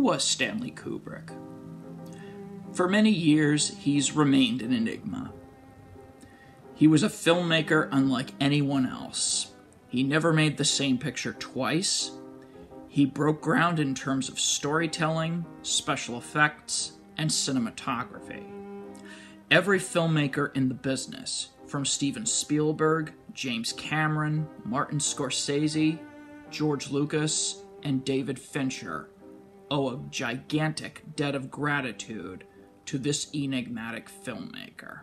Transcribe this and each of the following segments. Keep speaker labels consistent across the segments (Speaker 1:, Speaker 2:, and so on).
Speaker 1: was Stanley Kubrick? For many years, he's remained an enigma. He was a filmmaker unlike anyone else. He never made the same picture twice. He broke ground in terms of storytelling, special effects, and cinematography. Every filmmaker in the business, from Steven Spielberg, James Cameron, Martin Scorsese, George Lucas, and David Fincher, owe a gigantic debt of gratitude to this enigmatic filmmaker.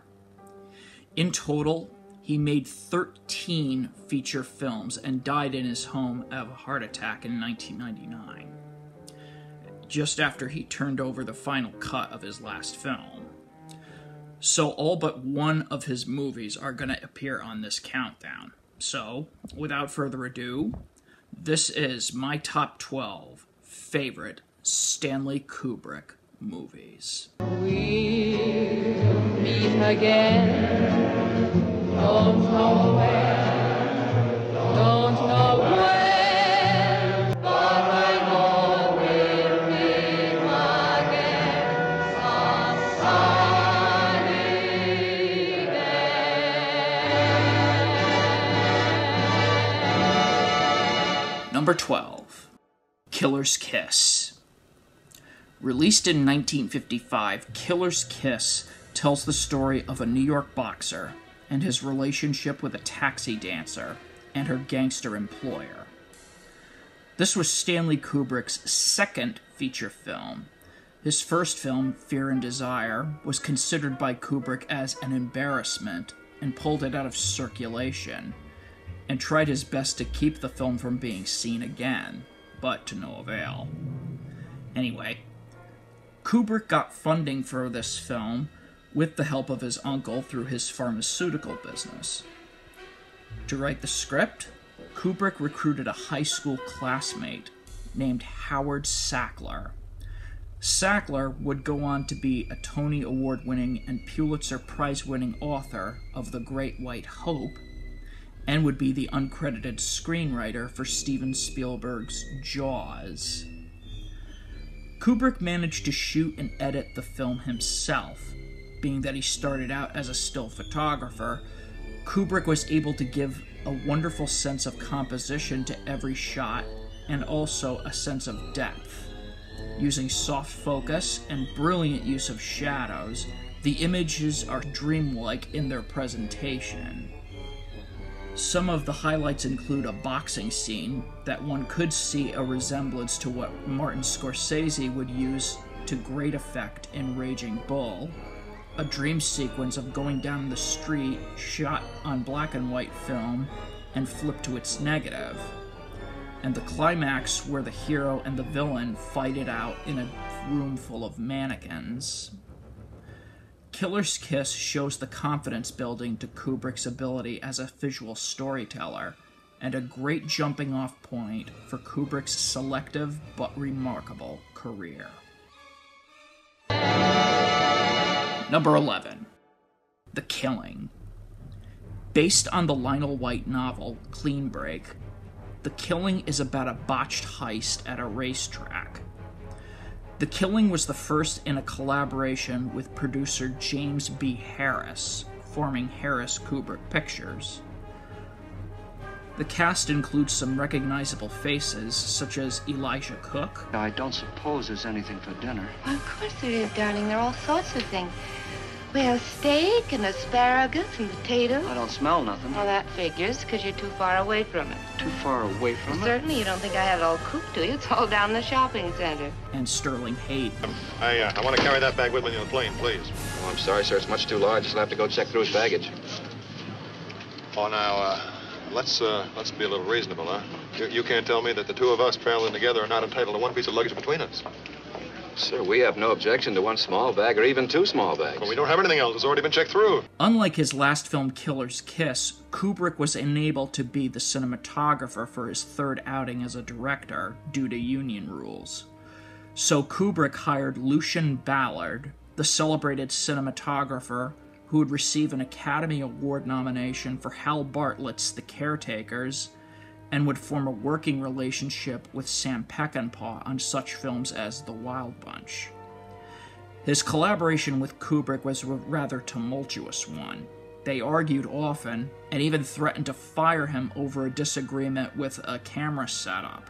Speaker 1: In total, he made 13 feature films and died in his home of a heart attack in 1999, just after he turned over the final cut of his last film. So all but one of his movies are going to appear on this countdown. So, without further ado, this is my top 12 favorite Stanley Kubrick movies.
Speaker 2: We'll meet again. Don't know where, don't know when, but I know we'll meet again some sunny day.
Speaker 1: Number 12, Killer's Kiss. Released in 1955, Killer's Kiss tells the story of a New York boxer and his relationship with a taxi dancer and her gangster employer. This was Stanley Kubrick's second feature film. His first film, Fear and Desire, was considered by Kubrick as an embarrassment and pulled it out of circulation, and tried his best to keep the film from being seen again, but to no avail. Anyway, Kubrick got funding for this film with the help of his uncle through his pharmaceutical business. To write the script, Kubrick recruited a high school classmate named Howard Sackler. Sackler would go on to be a Tony Award-winning and Pulitzer Prize-winning author of The Great White Hope, and would be the uncredited screenwriter for Steven Spielberg's Jaws. Kubrick managed to shoot and edit the film himself. Being that he started out as a still photographer, Kubrick was able to give a wonderful sense of composition to every shot and also a sense of depth. Using soft focus and brilliant use of shadows, the images are dreamlike in their presentation. Some of the highlights include a boxing scene that one could see a resemblance to what Martin Scorsese would use to great effect in Raging Bull, a dream sequence of going down the street shot on black and white film and flipped to its negative, and the climax where the hero and the villain fight it out in a room full of mannequins. Killer's Kiss shows the confidence building to Kubrick's ability as a visual storyteller, and a great jumping off point for Kubrick's selective but remarkable career. Number 11, The Killing. Based on the Lionel White novel Clean Break, The Killing is about a botched heist at a racetrack. The Killing was the first in a collaboration with producer James B. Harris, forming Harris Kubrick Pictures. The cast includes some recognizable faces, such as Elijah Cook.
Speaker 3: I don't suppose there's anything for dinner.
Speaker 4: Well, of course there is, darling. There are all sorts of things. We have steak and asparagus and potatoes.
Speaker 3: I don't smell nothing.
Speaker 4: Well, that figures, because you're too far away from it.
Speaker 3: Too far away from it?
Speaker 4: Certainly you don't think I have it all cooked, do you? It's all down in the shopping center.
Speaker 1: And Sterling Hayden.
Speaker 5: I want to carry that bag with me on the plane, please.
Speaker 6: Oh, I'm sorry, sir. It's much too large. I'll have to go check through his baggage.
Speaker 5: Oh, now, let's be a little reasonable, huh? You can't tell me that the two of us traveling together are not entitled to one piece of luggage between us.
Speaker 6: Sir, we have no objection to one small bag or even two small bags.
Speaker 5: Well, we don't have anything else. It's already been checked through.
Speaker 1: Unlike his last film, Killer's Kiss, Kubrick was unable to be the cinematographer for his third outing as a director due to union rules. So Kubrick hired Lucien Ballard, the celebrated cinematographer who would receive an Academy Award nomination for Hal Bartlett's The Caretakers and would form a working relationship with Sam Peckinpah on such films as The Wild Bunch. His collaboration with Kubrick was a rather tumultuous one. They argued often, and even threatened to fire him over a disagreement with a camera setup.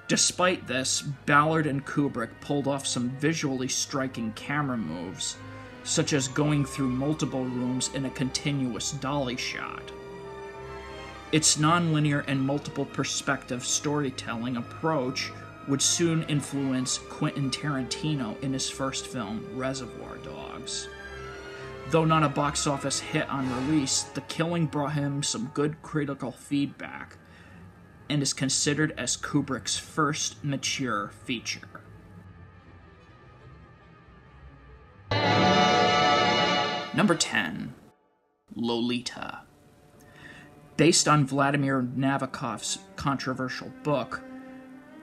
Speaker 1: Despite this, Ballard and Kubrick pulled off some visually striking camera moves, such as going through multiple rooms in a continuous dolly shot. Its nonlinear and multiple perspective storytelling approach would soon influence Quentin Tarantino in his first film, Reservoir Dogs. Though not a box office hit on release, The Killing brought him some good critical feedback and is considered as Kubrick's first mature feature. Number 10. Lolita. Based on Vladimir Nabokov's controversial book,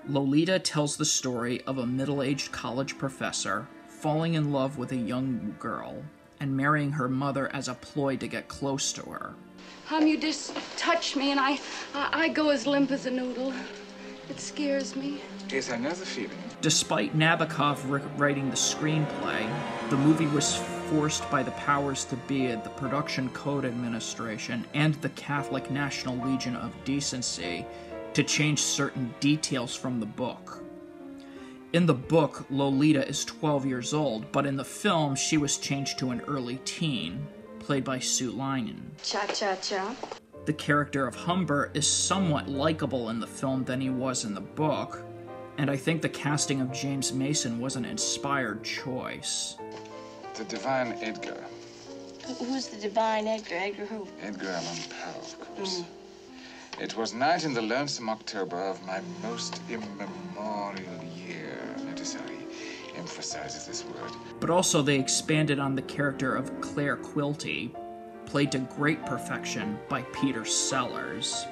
Speaker 1: Lolita tells the story of a middle-aged college professor falling in love with a young girl and marrying her mother as a ploy to get close to her.
Speaker 7: You just touch me and I go as limp as a noodle. It scares me.
Speaker 8: Yes, I know the feeling.
Speaker 1: Despite Nabokov writing the screenplay, the movie was forced by the powers to be at the Production Code Administration and the Catholic National Legion of Decency to change certain details from the book. In the book, Lolita is 12 years old, but in the film, she was changed to an early teen, played by Sue Lyon.
Speaker 7: Cha-cha-cha.
Speaker 1: The character of Humber is somewhat likable in the film than he was in the book, and I think the casting of James Mason was an inspired choice.
Speaker 8: The Divine Edgar.
Speaker 7: Who's the divine Edgar? Edgar who?
Speaker 8: Edgar Allan Poe, of course. It was night in the lonesome October of my most immemorial year. Notice how he emphasizes this word.
Speaker 1: But also they expanded on the character of Claire Quilty, played to great perfection by Peter Sellers.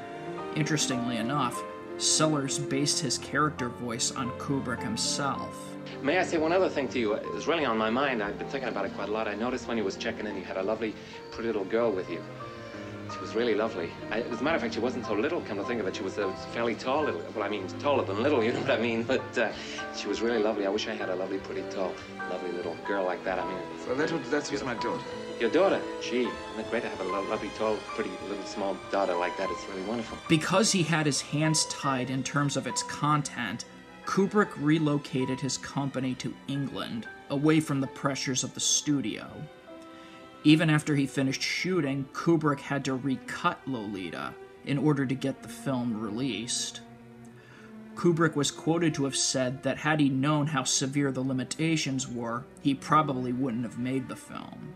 Speaker 1: Interestingly enough, Sellers based his character voice on Kubrick himself.
Speaker 9: May I say one other thing to you? It was really on my mind. I've been thinking about it quite a lot. I noticed when you was checking in, you had a lovely, pretty little girl with you. She was really lovely. As a matter of fact, she wasn't so little, come to think of it. She was fairly tall, little. Well, I mean, taller than little, you know what I mean? But she was really lovely. I wish I had a lovely, pretty, tall, lovely little girl like that. I mean...
Speaker 8: So that's my daughter.
Speaker 9: Your daughter? Gee, isn't it great to have a lovely, tall, pretty, little, small daughter like that? It's really wonderful.
Speaker 1: Because he had his hands tied in terms of its content, Kubrick relocated his company to England, away from the pressures of the studio. Even after he finished shooting, Kubrick had to recut Lolita in order to get the film released. Kubrick was quoted to have said that had he known how severe the limitations were, he probably wouldn't have made the film.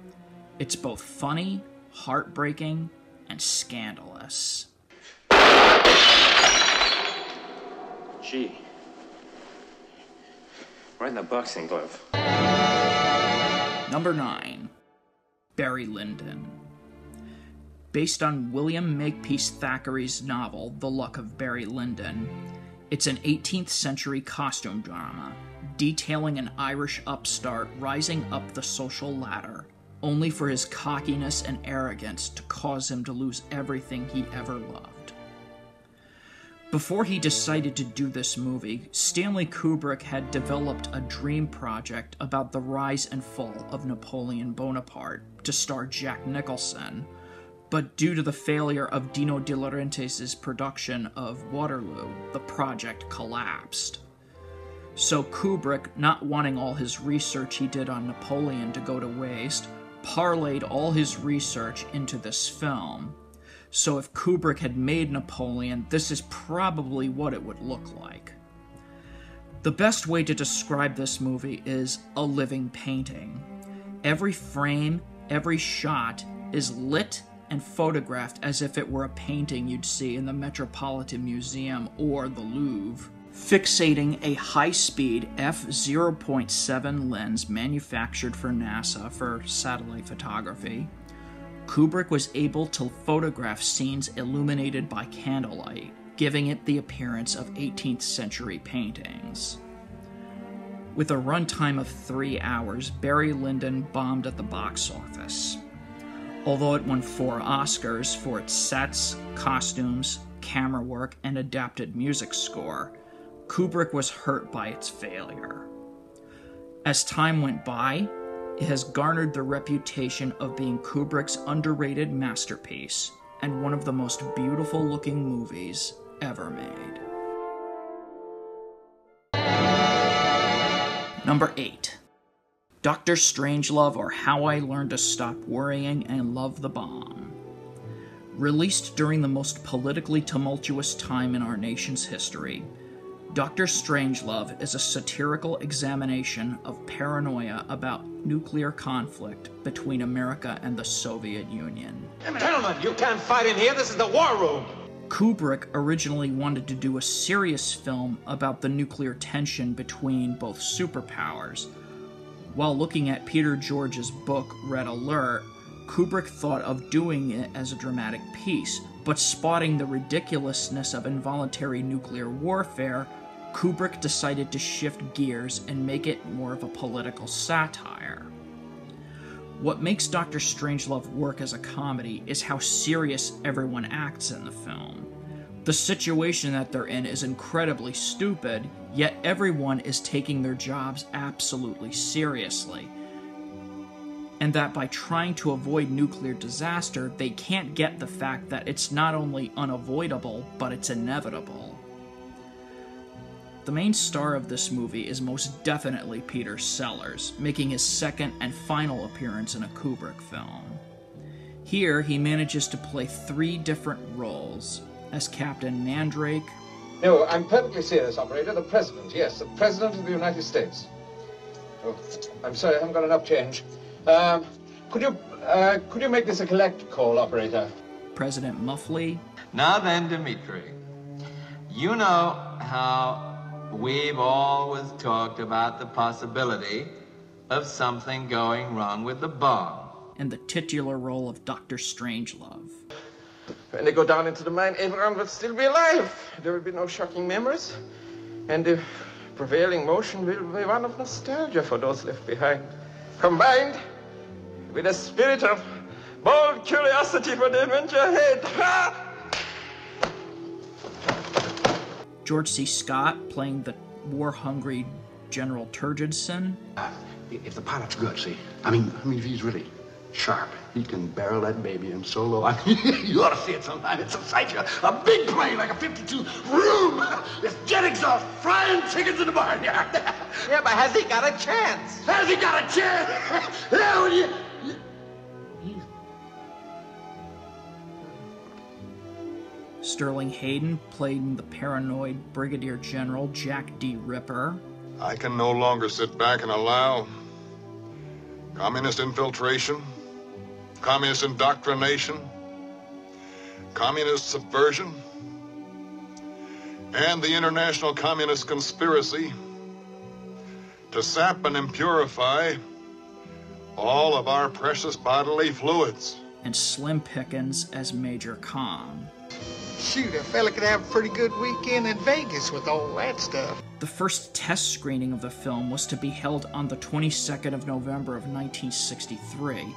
Speaker 1: It's both funny, heartbreaking, and scandalous.
Speaker 9: Gee. Right in the boxing glove.
Speaker 1: Number 9. Barry Lyndon. Based on William Makepeace Thackeray's novel, The Luck of Barry Lyndon, it's an 18th century costume drama detailing an Irish upstart rising up the social ladder, only for his cockiness and arrogance to cause him to lose everything he ever loved. Before he decided to do this movie, Stanley Kubrick had developed a dream project about the rise and fall of Napoleon Bonaparte to star Jack Nicholson, but due to the failure of Dino De Laurentiis' production of Waterloo, the project collapsed. So Kubrick, not wanting all his research he did on Napoleon to go to waste, parlayed all his research into this film. So if Kubrick had made Napoleon, this is probably what it would look like. The best way to describe this movie is a living painting. Every frame, every shot is lit and photographed as if it were a painting you'd see in the Metropolitan Museum or the Louvre. Fixating a high-speed f/0.7 lens manufactured for NASA for satellite photography, Kubrick was able to photograph scenes illuminated by candlelight, giving it the appearance of 18th century paintings. With a runtime of 3 hours, Barry Lyndon bombed at the box office. Although it won 4 Oscars for its sets, costumes, camera work, and adapted music score, Kubrick was hurt by its failure. As time went by, it has garnered the reputation of being Kubrick's underrated masterpiece and one of the most beautiful-looking movies ever made. Number 8. Dr. Strangelove, or How I Learned to Stop Worrying and Love the Bomb. Released during the most politically tumultuous time in our nation's history, Dr. Strangelove is a satirical examination of paranoia about nuclear conflict between America and the Soviet Union.
Speaker 10: Gentlemen, you can't fight in here. This is the war room.
Speaker 1: Kubrick originally wanted to do a serious film about the nuclear tension between both superpowers. While looking at Peter George's book, Red Alert, Kubrick thought of doing it as a dramatic piece, but spotting the ridiculousness of involuntary nuclear warfare, Kubrick decided to shift gears and make it more of a political satire. What makes Dr. Strangelove work as a comedy is how serious everyone acts in the film. The situation that they're in is incredibly stupid, yet everyone is taking their jobs absolutely seriously. And that by trying to avoid nuclear disaster, they can't get the fact that it's not only unavoidable, but it's inevitable. The main star of this movie is most definitely Peter Sellers, making his second and final appearance in a Kubrick film. Here, he manages to play 3 different roles, as Captain Mandrake.
Speaker 10: No, I'm perfectly serious, operator. The President, yes, the President of the United States. Oh, I'm sorry, I haven't got enough change. Could you make this a collect call, operator?
Speaker 1: President Muffley.
Speaker 11: Now then, Dimitri, you know how we've always talked about the possibility of something going wrong with the bomb.
Speaker 1: And the titular role of Dr. Strangelove.
Speaker 10: When they go down into the mine, everyone will still be alive. There will be no shocking memories. And the prevailing motion will be one of nostalgia for those left behind, combined with a spirit of bold curiosity for the adventure ahead. Ha!
Speaker 1: George C. Scott playing the war-hungry General Turgidson.
Speaker 12: If the pilot's good, see, I mean, if he's really sharp, he can barrel that baby in so low. I mean, you ought to see it sometime. It's a sight. A big plane like a 52 room. It's jet exhaust frying chickens in the barnyard.
Speaker 10: Yeah, but has he got a chance?
Speaker 12: Has he got a chance? Yeah, well, you...
Speaker 1: Sterling Hayden playing the paranoid Brigadier General Jack D. Ripper.
Speaker 5: I can no longer sit back and allow communist infiltration, communist indoctrination, communist subversion, and the international communist conspiracy to sap and impurify all of our precious bodily fluids.
Speaker 1: And Slim Pickens as Major Khan.
Speaker 13: Shoot, a fella could have a pretty good weekend in Vegas with all that stuff.
Speaker 1: The first test screening of the film was to be held on the 22nd of November of 1963,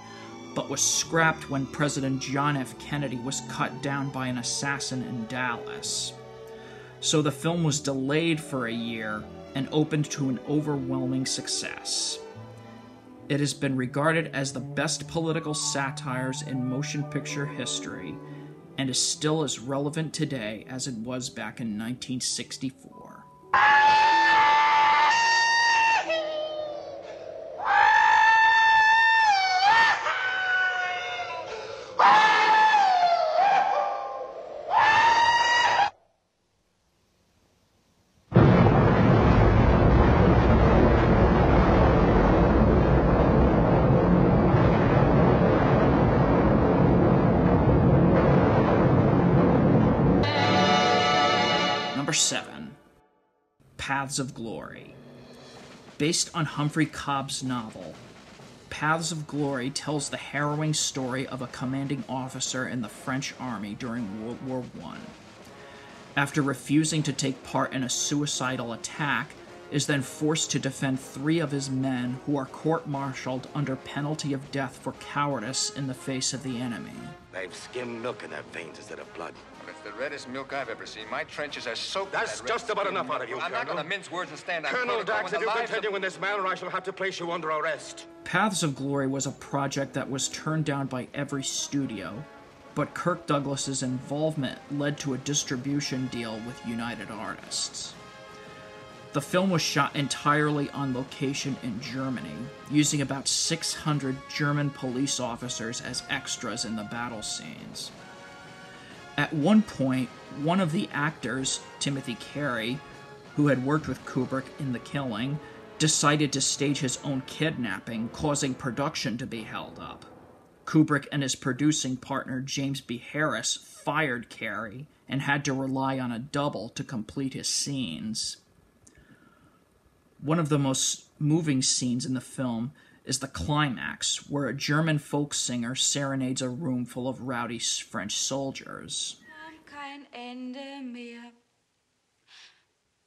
Speaker 1: but was scrapped when President John F. Kennedy was cut down by an assassin in Dallas. So the film was delayed for a year and opened to an overwhelming success. It has been regarded as the best political satires in motion picture history, and is still as relevant today as it was back in 1964. Number 7. Paths of Glory. Based on Humphrey Cobb's novel, Paths of Glory tells the harrowing story of a commanding officer in the French army during World War I. After refusing to take part in a suicidal attack, is then forced to defend 3 of his men who are court-martialed under penalty of death for cowardice in the face of the enemy.
Speaker 14: They've skim milk in their veins instead of blood. It's the reddest milk I've ever seen. My trenches are soaked.
Speaker 12: That's just about enough out of you,
Speaker 14: I'm not going to mince words and stand on
Speaker 12: Colonel
Speaker 14: protocol
Speaker 12: Dax,
Speaker 14: when
Speaker 12: if
Speaker 14: the
Speaker 12: you
Speaker 14: lives
Speaker 12: continue in this manner, I shall have to place you under arrest.
Speaker 1: Paths of Glory was a project that was turned down by every studio, but Kirk Douglas's involvement led to a distribution deal with United Artists. The film was shot entirely on location in Germany, using about 600 German police officers as extras in the battle scenes. At one point, one of the actors, Timothy Carey, who had worked with Kubrick in The Killing, decided to stage his own kidnapping, causing production to be held up. Kubrick and his producing partner, James B. Harris, fired Carey and had to rely on a double to complete his scenes. One of the most moving scenes in the film is the climax, where a German folk singer serenades a room full of rowdy French soldiers.
Speaker 15: Kein Ende mehr.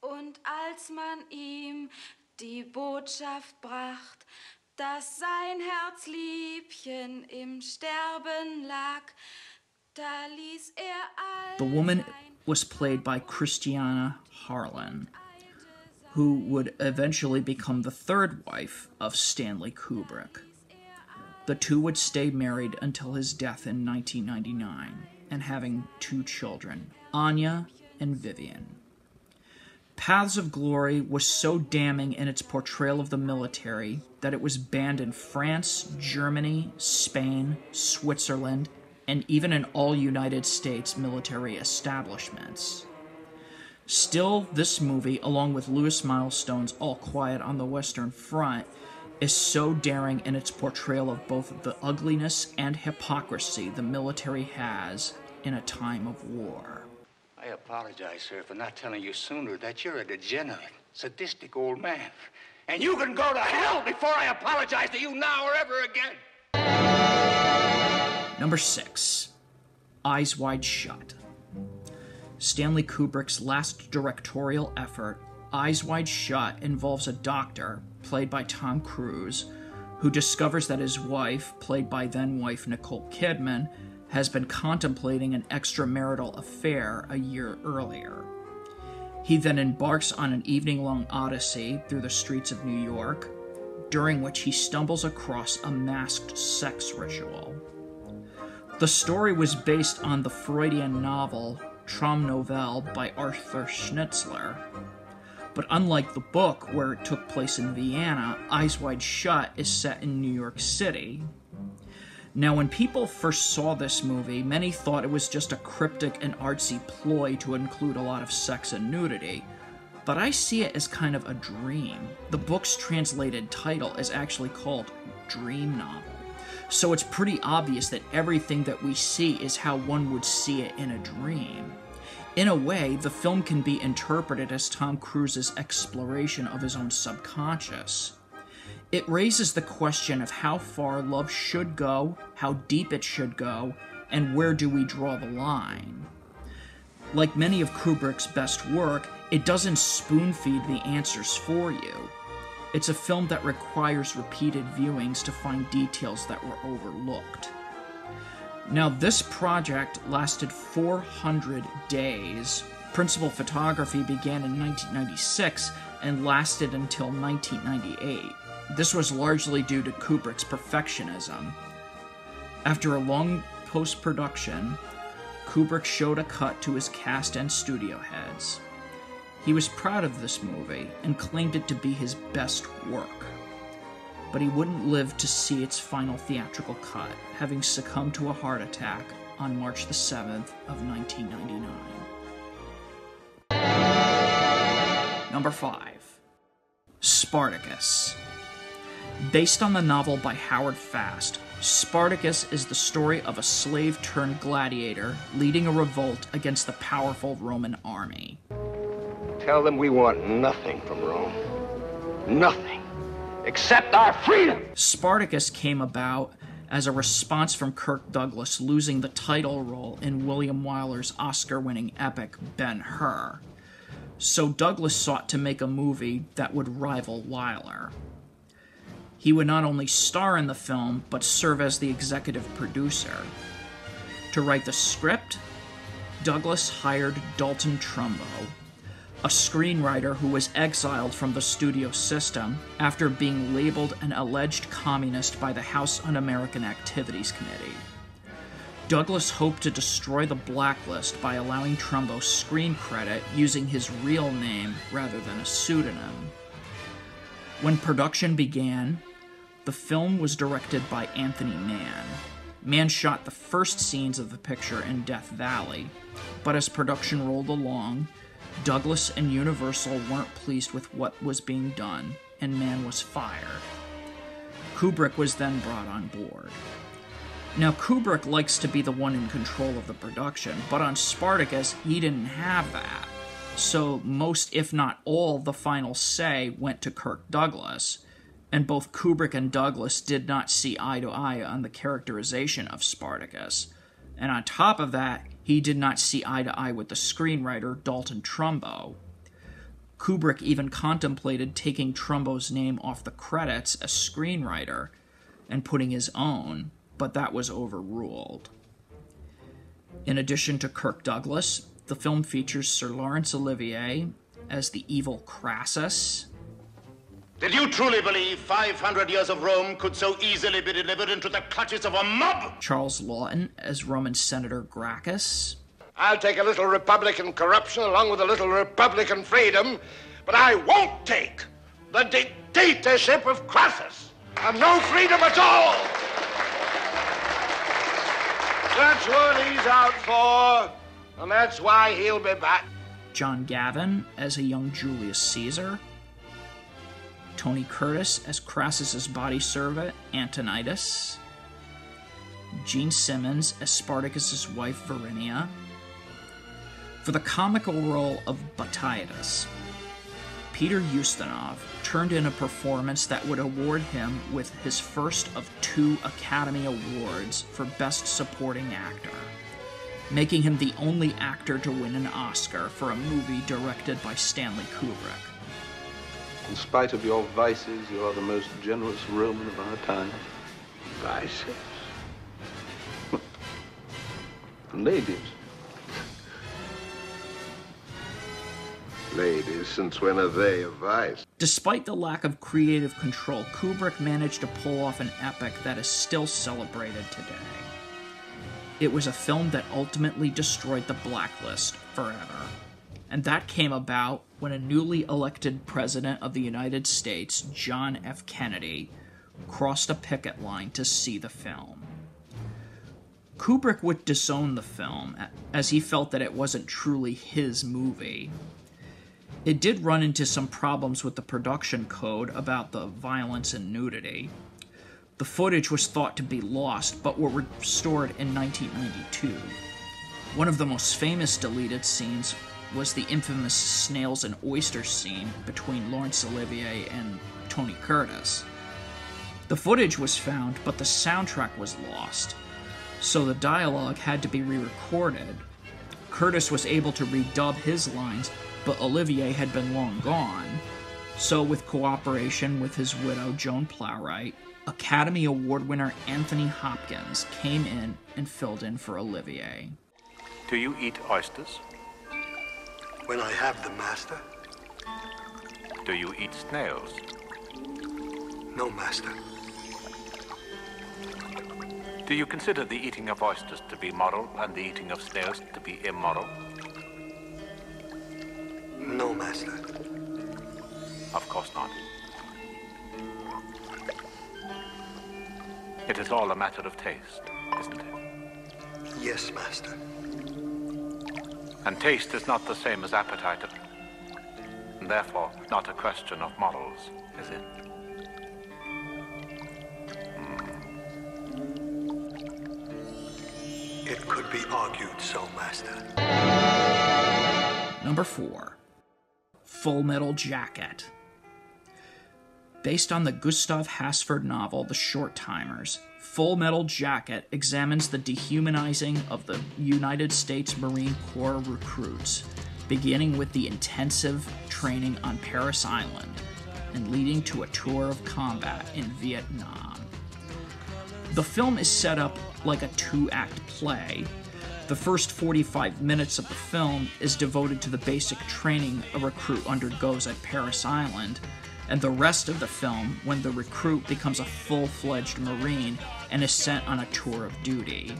Speaker 15: Und als man ihm die Botschaft bracht, dass sein Herzliebchen im Sterben lag, da ließ
Speaker 1: The woman was played by Christiana Harlan, who would eventually become the third wife of Stanley Kubrick. The two would stay married until his death in 1999, and having 2 children, Anya and Vivian. Paths of Glory was so damning in its portrayal of the military that it was banned in France, Germany, Spain, Switzerland, and even in all United States military establishments. Still, this movie, along with Lewis Milestone's All Quiet on the Western Front, is so daring in its portrayal of both the ugliness and hypocrisy the military has in a time of war.
Speaker 16: I apologize, sir, for not telling you sooner that you're a degenerate, sadistic old man. And you can go to hell before I apologize to you now or ever again.
Speaker 1: Number 6. Eyes Wide Shut. Stanley Kubrick's last directorial effort, Eyes Wide Shut, involves a doctor, played by Tom Cruise, who discovers that his wife, played by then-wife Nicole Kidman, has been contemplating an extramarital affair a year earlier. He then embarks on an evening-long odyssey through the streets of New York, during which he stumbles across a masked sex ritual. The story was based on the Freudian novel Traum Novelle by Arthur Schnitzler, but unlike the book, where it took place in Vienna, Eyes Wide Shut is set in New York City. Now, when people first saw this movie, many thought it was just a cryptic and artsy ploy to include a lot of sex and nudity, but I see it as kind of a dream. The book's translated title is actually called Dream Novel, so it's pretty obvious that everything that we see is how one would see it in a dream. In a way, the film can be interpreted as Tom Cruise's exploration of his own subconscious. It raises the question of how far love should go, how deep it should go, and where do we draw the line. Like many of Kubrick's best work, it doesn't spoon-feed the answers for you. It's a film that requires repeated viewings to find details that were overlooked. Now, this project lasted 400 days. Principal photography began in 1996 and lasted until 1998. This was largely due to Kubrick's perfectionism. After a long post-production, Kubrick showed a cut to his cast and studio heads. He was proud of this movie and claimed it to be his best work. But he wouldn't live to see its final theatrical cut, having succumbed to a heart attack on March the 7th of 1999. Number 5. Spartacus. Based on the novel by Howard Fast, Spartacus is the story of a slave-turned-gladiator leading a revolt against the powerful Roman army.
Speaker 16: Tell them we want nothing from Rome. Nothing. Except our freedom!
Speaker 1: Spartacus came about as a response from Kirk Douglas losing the title role in William Wyler's Oscar-winning epic Ben-Hur. So Douglas sought to make a movie that would rival Wyler. He would not only star in the film, but serve as the executive producer. To write the script, Douglas hired Dalton Trumbo, a screenwriter who was exiled from the studio system after being labeled an alleged communist by the House Un-American Activities Committee. Douglas hoped to destroy the blacklist by allowing Trumbo screen credit using his real name rather than a pseudonym. When production began, the film was directed by Anthony Mann. Mann shot the first scenes of the picture in Death Valley, but as production rolled along, Douglas and Universal weren't pleased with what was being done, and Mann was fired. Kubrick was then brought on board. Now, Kubrick likes to be the one in control of the production, but on Spartacus, he didn't have that. So most, if not all, the final say went to Kirk Douglas, and both Kubrick and Douglas did not see eye to eye on the characterization of Spartacus. And on top of that, he did not see eye to eye with the screenwriter Dalton Trumbo. Kubrick even contemplated taking Trumbo's name off the credits as screenwriter and putting his own, but that was overruled. In addition to Kirk Douglas, the film features Sir Laurence Olivier as the evil Crassus.
Speaker 17: Did you truly believe 500 years of Rome could so easily be delivered into the clutches of a mob?
Speaker 1: Charles Lawton as Roman Senator Gracchus.
Speaker 17: I'll take a little Republican corruption along with a little Republican freedom, but I won't take the dictatorship of Crassus. And no freedom at all. That's what he's out for, and that's why he'll be back.
Speaker 1: John Gavin as a young Julius Caesar. Tony Curtis as Crassus's body servant, Antonidas. Gene Simmons as Spartacus's wife, Varinia. For the comical role of Batiatus, Peter Ustinov turned in a performance that would award him with his first of 2 Academy Awards for Best Supporting Actor, making him the only actor to win an Oscar for a movie directed by Stanley Kubrick.
Speaker 18: In spite of your vices, you are the most generous Roman of our time.
Speaker 12: Vices?
Speaker 18: Ladies.
Speaker 19: Ladies, since when are they a vice?
Speaker 1: Despite the lack of creative control, Kubrick managed to pull off an epic that is still celebrated today. It was a film that ultimately destroyed the blacklist forever. And that came about when a newly elected president of the United States, John F. Kennedy, crossed a picket line to see the film. Kubrick would disown the film, as he felt that it wasn't truly his movie. It did run into some problems with the production code about the violence and nudity. The footage was thought to be lost, but were restored in 1992. One of the most famous deleted scenes was the infamous snails and oysters scene between Laurence Olivier and Tony Curtis. The footage was found, but the soundtrack was lost, so the dialogue had to be re-recorded. Curtis was able to redub his lines, but Olivier had been long gone, so with cooperation with his widow, Joan Plowright, Academy Award winner Anthony Hopkins came in and filled in for Olivier.
Speaker 20: Do you eat oysters?
Speaker 21: When I have them, master.
Speaker 20: Do you eat snails?
Speaker 21: No, master.
Speaker 20: Do you consider the eating of oysters to be moral and the eating of snails to be immoral?
Speaker 21: No, master.
Speaker 20: Of course not. It is all a matter of taste, isn't it?
Speaker 21: Yes, master.
Speaker 20: And taste is not the same as appetite, and therefore not a question of morals, is it?
Speaker 21: It could be argued so, master.
Speaker 1: Number 4. Full Metal Jacket. Based on the Gustav Hasford novel The Short Timers, Full Metal Jacket examines the dehumanizing of the United States Marine Corps recruits, beginning with the intensive training on Parris Island and leading to a tour of combat in Vietnam. The film is set up like a 2-act play, The first 45 minutes of the film is devoted to the basic training a recruit undergoes at Paris Island, and the rest of the film when the recruit becomes a full-fledged Marine and is sent on a tour of duty.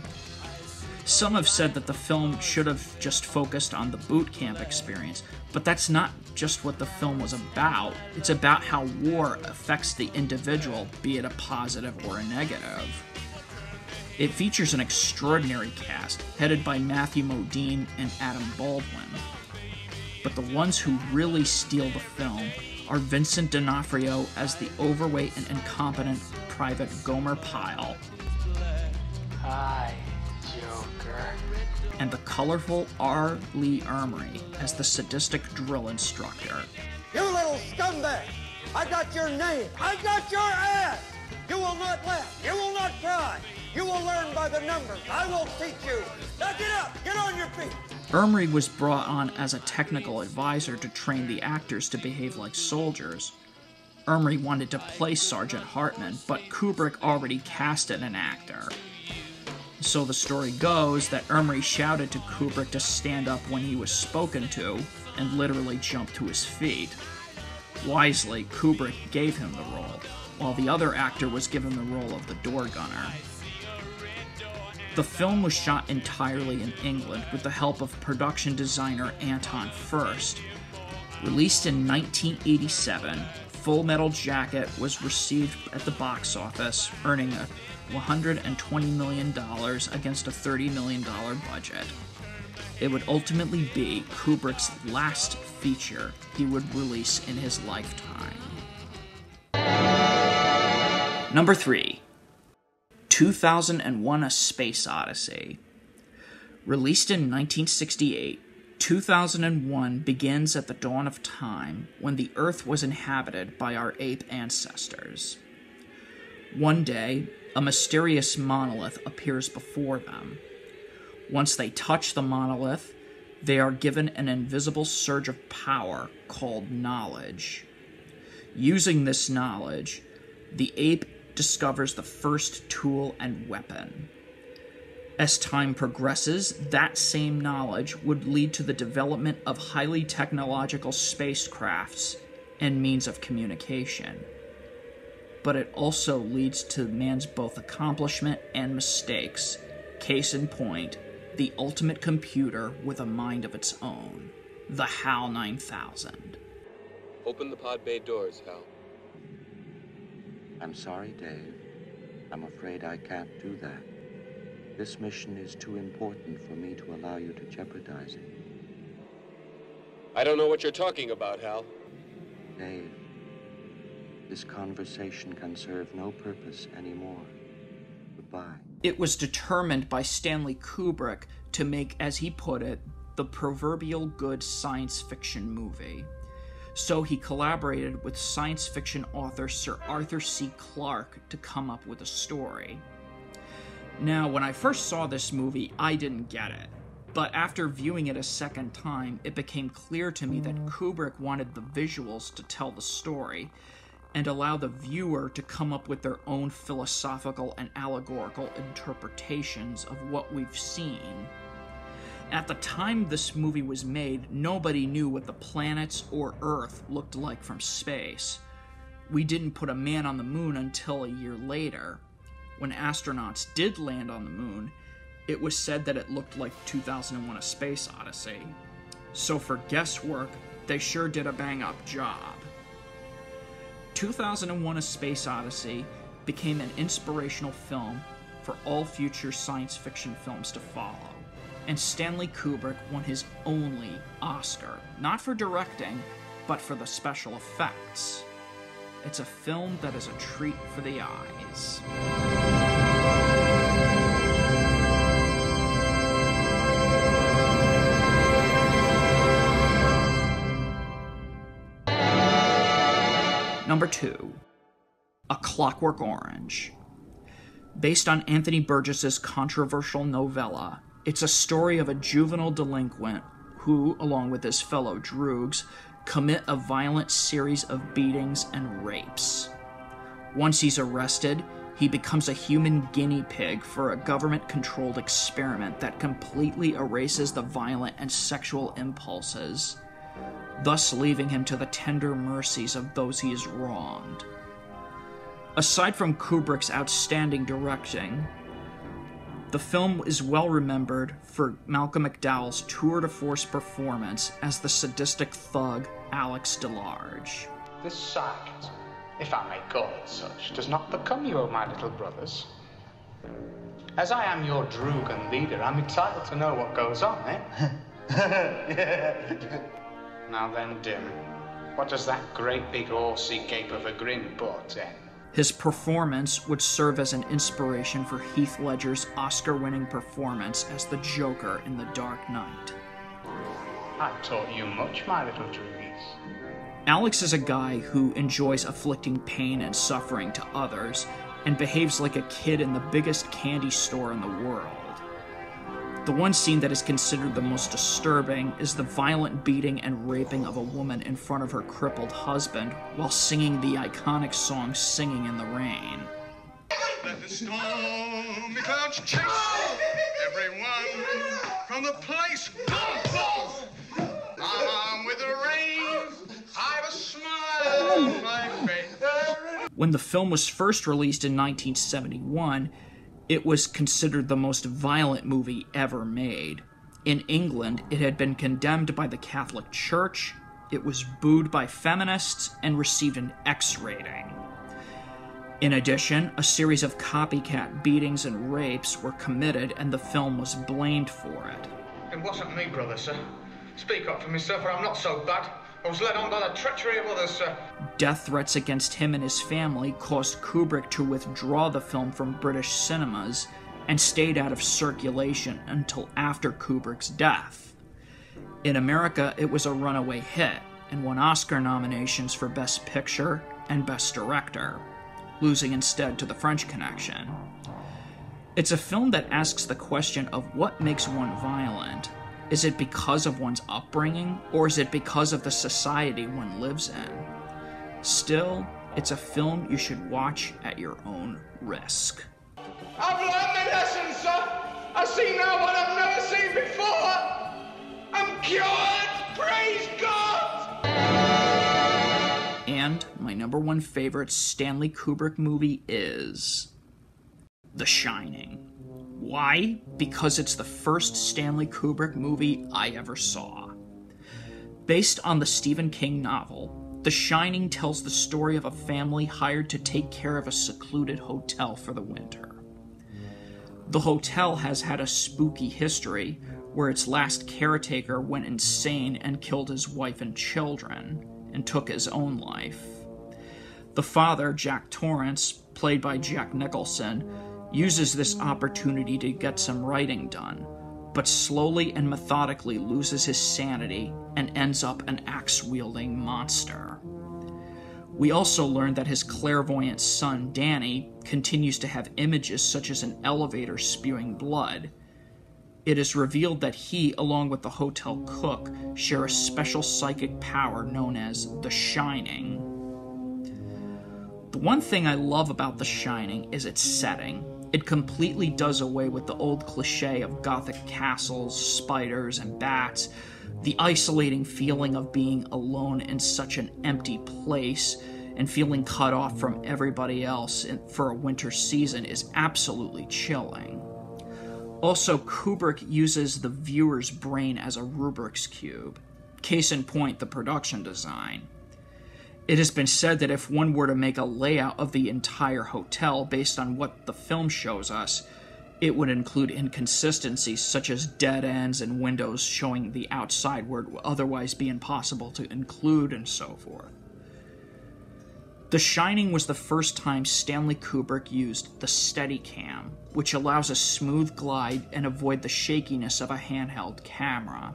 Speaker 1: Some have said that the film should have just focused on the boot camp experience, but that's not just what the film was about. It's about how war affects the individual, be it a positive or a negative. It features an extraordinary cast, headed by Matthew Modine and Adam Baldwin. But the ones who really steal the film are Vincent D'Onofrio as the overweight and incompetent Private Gomer Pyle.
Speaker 2: Hi, Joker.
Speaker 1: And the colorful R. Lee Ermey as the sadistic drill instructor.
Speaker 2: You little scumbag! I got your name! I got your ass! You will not laugh! You will not cry! You will learn by the numbers! I will teach you! Now get up! Get on your feet!
Speaker 1: Ermey was brought on as a technical advisor to train the actors to behave like soldiers. Ermey wanted to play Sergeant Hartman, but Kubrick already casted an actor. So the story goes that Ermey shouted to Kubrick to stand up when he was spoken to, and literally jumped to his feet. Wisely, Kubrick gave him the role, while the other actor was given the role of the door gunner. The film was shot entirely in England with the help of production designer Anton Furst. Released in 1987, Full Metal Jacket was received at the box office, earning $120 million against a $30 million budget. It would ultimately be Kubrick's last feature he would release in his lifetime. Number 3. 2001: A Space Odyssey. Released in 1968, 2001 begins at the dawn of time when the Earth was inhabited by our ape ancestors. One day, a mysterious monolith appears before them. Once they touch the monolith, they are given an invisible surge of power called knowledge. Using this knowledge, the ape discovers the first tool and weapon. As time progresses, that same knowledge would lead to the development of highly technological spacecrafts and means of communication. But it also leads to man's both accomplishment and mistakes. Case in point, the ultimate computer with a mind of its own, the HAL 9000.
Speaker 6: Open the pod bay doors, Hal.
Speaker 22: I'm sorry, Dave. I'm afraid I can't do that. This mission is too important for me to allow you to jeopardize it.
Speaker 6: I don't know what you're talking about, Hal.
Speaker 22: Dave, this conversation can serve no purpose anymore. Goodbye.
Speaker 1: It was determined by Stanley Kubrick to make, as he put it, the proverbial good science fiction movie. So he collaborated with science fiction author Sir Arthur C. Clarke to come up with a story. Now, when I first saw this movie, I didn't get it. But after viewing it a second time, it became clear to me that Kubrick wanted the visuals to tell the story, and allow the viewer to come up with their own philosophical and allegorical interpretations of what we've seen. At the time this movie was made, nobody knew what the planets or Earth looked like from space. We didn't put a man on the moon until a year later. When astronauts did land on the moon, it was said that it looked like 2001: A Space Odyssey. So for guesswork, they sure did a bang-up job. 2001: A Space Odyssey became an inspirational film for all future science fiction films to follow. And Stanley Kubrick won his only Oscar, not for directing, but for the special effects. It's a film that is a treat for the eyes. Number 2. A Clockwork Orange. Based on Anthony Burgess's controversial novella, it's a story of a juvenile delinquent who, along with his fellow droogs, commit a violent series of beatings and rapes. Once he's arrested, he becomes a human guinea pig for a government-controlled experiment that completely erases the violent and sexual impulses, thus leaving him to the tender mercies of those he has wronged. Aside from Kubrick's outstanding directing, the film is well remembered for Malcolm McDowell's tour-de-force performance as the sadistic thug Alex DeLarge.
Speaker 13: This sarcasm, if I may call it such, does not become you, O my little brothers. As I am your droog and leader, I'm entitled to know what goes on, eh? Now then, Dim, what does that great big horsey gape of a grin portend?
Speaker 1: His performance would serve as an inspiration for Heath Ledger's Oscar-winning performance as the Joker in The Dark Knight.
Speaker 13: I've taught you much, my little droogies.
Speaker 1: Alex is a guy who enjoys afflicting pain and suffering to others and behaves like a kid in the biggest candy store in the world. The one scene that is considered the most disturbing is the violent beating and raping of a woman in front of her crippled husband while singing the iconic song Singing in the Rain.
Speaker 3: Let the stormy clouds chase everyone from the place. I'm with the rain, I've a smile on my face.
Speaker 1: When the film was first released in 1971, it was considered the most violent movie ever made. In England, it had been condemned by the Catholic Church, it was booed by feminists, and received an X rating. In addition, a series of copycat beatings and rapes were committed, and the film was blamed for it.
Speaker 13: It wasn't me, brother, sir. Speak up for me, sir, for I'm not so bad. I was led on by the treachery of others, sir.
Speaker 1: Death threats against him and his family caused Kubrick to withdraw the film from British cinemas and stayed out of circulation until after Kubrick's death. In America, it was a runaway hit and won Oscar nominations for Best Picture and Best Director, losing instead to The French Connection. It's a film that asks the question of what makes one violent. Is it because of one's upbringing, or is it because of the society one lives in? Still, it's a film you should watch at your own risk.
Speaker 13: I've learned my lesson, sir. I see now what I've never seen before. I'm cured, praise God!
Speaker 1: And my number one favorite Stanley Kubrick movie is The Shining. Why? Because it's the first Stanley Kubrick movie I ever saw. Based on the Stephen King novel, The Shining tells the story of a family hired to take care of a secluded hotel for the winter. The hotel has had a spooky history where its last caretaker went insane and killed his wife and children, and took his own life. The father, Jack Torrance, played by Jack Nicholson, uses this opportunity to get some writing done, but slowly and methodically loses his sanity and ends up an axe-wielding monster. We also learn that his clairvoyant son, Danny, continues to have images such as an elevator spewing blood. It is revealed that he, along with the hotel cook, share a special psychic power known as The Shining. The one thing I love about The Shining is its setting. It completely does away with the old cliche of Gothic castles, spiders, and bats. The isolating feeling of being alone in such an empty place and feeling cut off from everybody else for a winter season is absolutely chilling. Also, Kubrick uses the viewer's brain as a Rubik's Cube. Case in point, the production design. It has been said that if one were to make a layout of the entire hotel based on what the film shows us, it would include inconsistencies such as dead ends and windows showing the outside where it would otherwise be impossible to include and so forth. The Shining was the first time Stanley Kubrick used the Steadicam, which allows a smooth glide and avoid the shakiness of a handheld camera.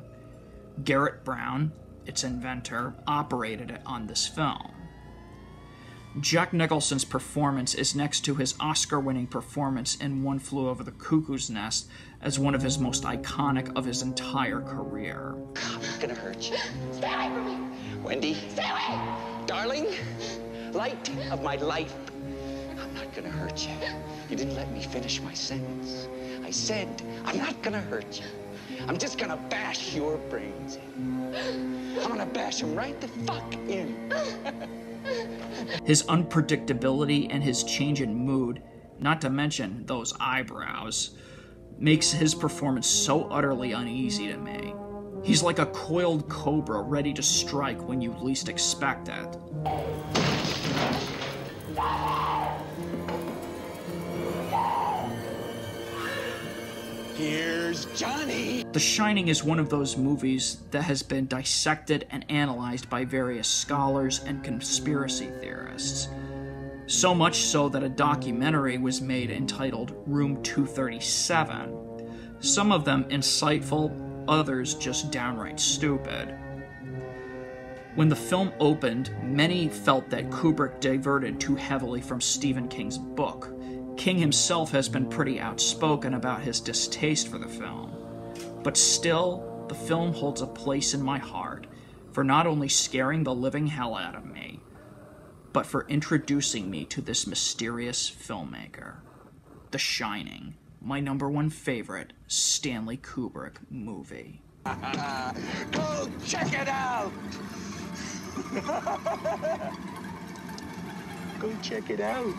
Speaker 1: Garrett Brown, its inventor, operated it on this film. Jack Nicholson's performance is next to his Oscar-winning performance in One Flew Over the Cuckoo's Nest as one of his most iconic of his entire career.
Speaker 4: I'm not gonna hurt you. Stay away from me! Wendy! Stay away! Darling, light of my life, I'm not not gonna hurt you. You didn't let me finish my sentence. I said, I'm not gonna hurt you. I'm just gonna bash your brains in. I'm gonna bash them right the fuck in.
Speaker 1: His unpredictability and his change in mood, not to mention those eyebrows, makes his performance so utterly uneasy to me. He's like a coiled cobra ready to strike when you least expect it.
Speaker 4: Here's Johnny!
Speaker 1: The Shining is one of those movies that has been dissected and analyzed by various scholars and conspiracy theorists. So much so that a documentary was made entitled Room 237. Some of them insightful, others just downright stupid. When the film opened, many felt that Kubrick diverted too heavily from Stephen King's book. King himself has been pretty outspoken about his distaste for the film. But still, the film holds a place in my heart for not only scaring the living hell out of me, but for introducing me to this mysterious filmmaker. The Shining, my #1 favorite Stanley Kubrick movie.
Speaker 4: Go check it out! Go check it out.